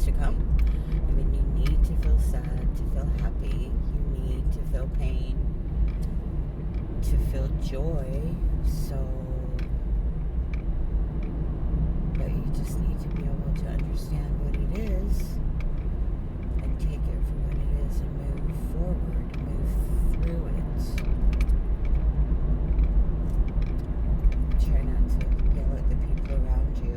things to come. I mean, you need to feel sad to feel happy. You need to feel pain to feel joy. So, but you just need to be able to understand what it is and take it for what it is and move forward, move through it. Try not to yell at the people around you.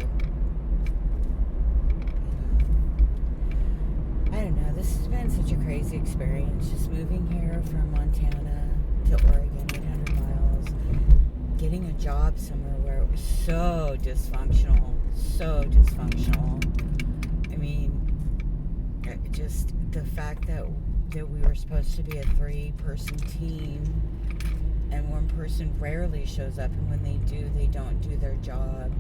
I don't know, this has been such a crazy experience, just moving here from Montana to Oregon, 800 miles, getting a job somewhere where it was so dysfunctional. I mean, just the fact that we were supposed to be a 3-person team, and one person rarely shows up, and when they do, they don't do their job,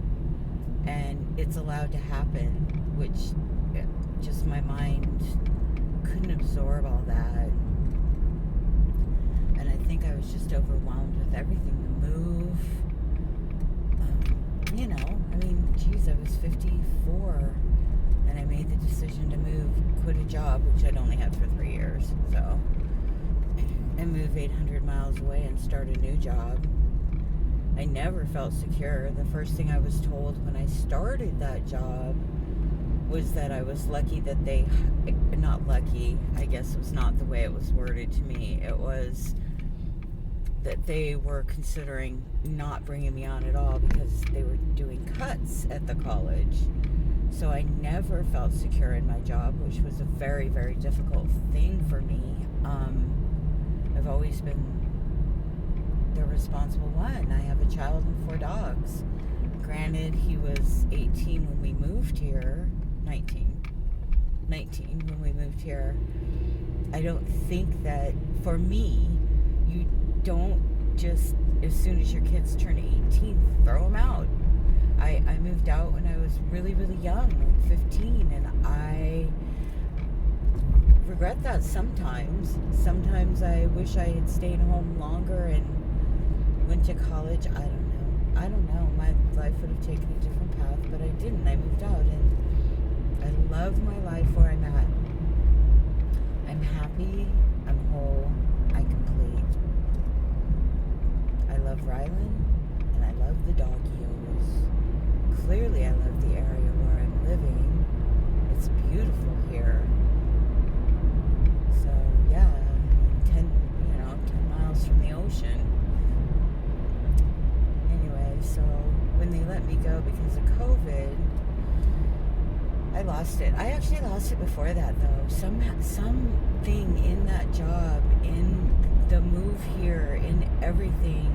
and it's allowed to happen, which just my mind couldn't absorb all that. And I think I was just overwhelmed with everything, the move. I mean, geez, I was 54 and I made the decision to move, quit a job, which I'd only had for 3 years, so, and move 800 miles away and start a new job. I never felt secure. The first thing I was told when I started that job was that I was lucky that not lucky, I guess it was not the way it was worded to me. It was that they were considering not bringing me on at all because they were doing cuts at the college. So I never felt secure in my job, which was a very, very difficult thing for me. I've always been the responsible one. I have a child and 4 dogs. Granted, he was 18 when we moved here. 19 when we moved here. I don't think that, for me, you don't just, as soon as your kids turn 18, throw them out. I moved out when I was really, really young, like 15, and I regret that sometimes. Sometimes I wish I had stayed home longer and went to college. I don't know. My life would have taken a different path, but I didn't. I moved out, and I love my life where I'm at. I'm happy, I'm whole, I'm complete. I love Rylan, and I love the doggies. Clearly I love the area where I'm living. It's beautiful here. So yeah, 10 miles from the ocean. Anyway, so when they let me go because of COVID, I lost it. I actually lost it before that, though. Something in that job, in the move here, in everything,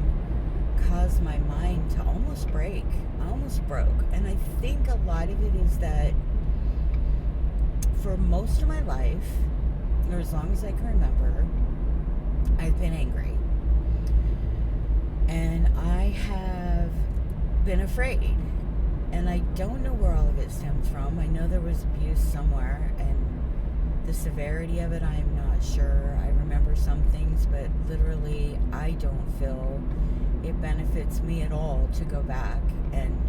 caused my mind to almost break. I almost broke. And I think a lot of it is that for most of my life, or as long as I can remember, I've been angry. And I have been afraid. And I don't know where all of it stems from. I know there was abuse somewhere, and the severity of it, I'm not sure. I remember some things, but literally, I don't feel it benefits me at all to go back and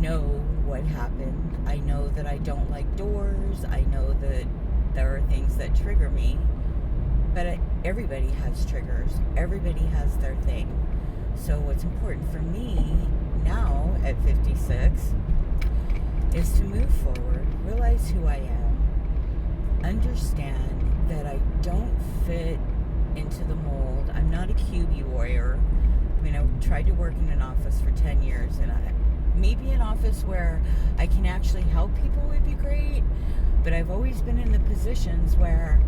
know what happened. I know that I don't like doors. I know that there are things that trigger me, but everybody has triggers. Everybody has their thing. So what's important for me now at 56 is to move forward, realize who I am, understand that I don't fit into the mold. I'm not a QB warrior. I mean, I tried to work in an office for 10 years, and maybe an office where I can actually help people would be great, but I've always been in the positions where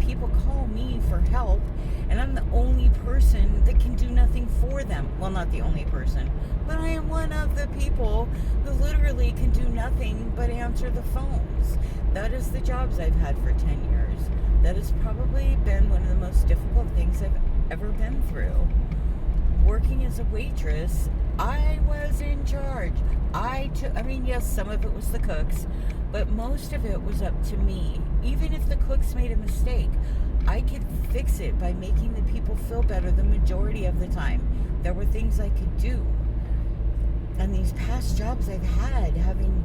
people call me for help, and I'm the only person that can do nothing for them. Well, not the only person, but I am one of the people who literally can do nothing but answer the phones. That is the jobs I've had for 10 years. That has probably been one of the most difficult things I've ever been through. Working as a waitress, I was in charge. Yes, some of it was the cooks, but most of it was up to me. Even if the cooks made a mistake, I could fix it by making the people feel better the majority of the time. There were things I could do. And these past jobs I've had, having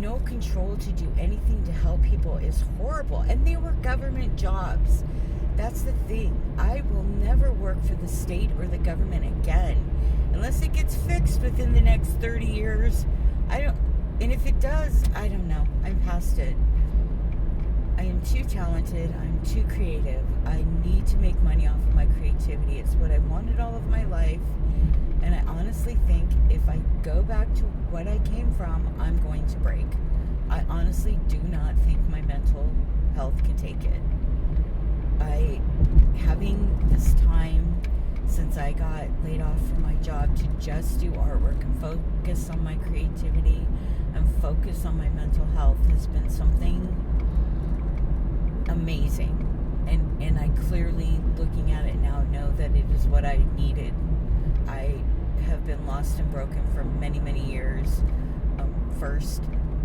no control to do anything to help people is horrible. And they were government jobs. That's the thing. I will never work for the state or the government again unless it gets fixed within the next 30 years. And if it does, I don't know. I'm past it. I am too talented. I'm too creative. I need to make money off of my creativity. It's what I wanted all of my life. And I honestly think if I go back to what I came from, I'm going to break. I honestly do not think my mental health can take it. Having this time since I got laid off from my job to just do artwork and focus on my creativity and focus on my mental health has been something amazing. And I clearly, looking at it now, know that it is what I needed. I have been lost and broken for many, many years. First,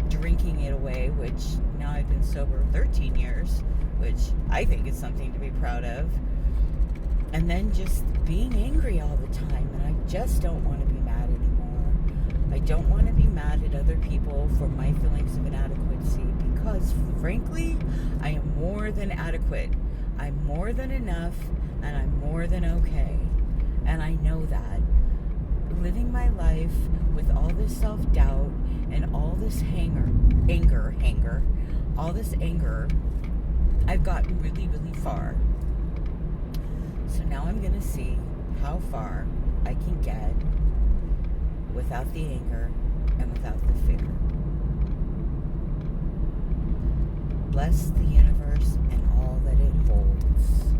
drinking it away, which now I've been sober 13 years, which I think is something to be proud of. And then just being angry all the time, and I just don't want to be mad anymore. I don't want to be mad at other people for my feelings of inadequacy because, frankly, I am more than adequate. I'm more than enough, and I'm more than okay. And I know that. Living my life with all this self-doubt and all this all this anger, I've gotten really, really far. So now I'm going to see how far I can get without the anger and without the fear. Bless the universe and all that it holds.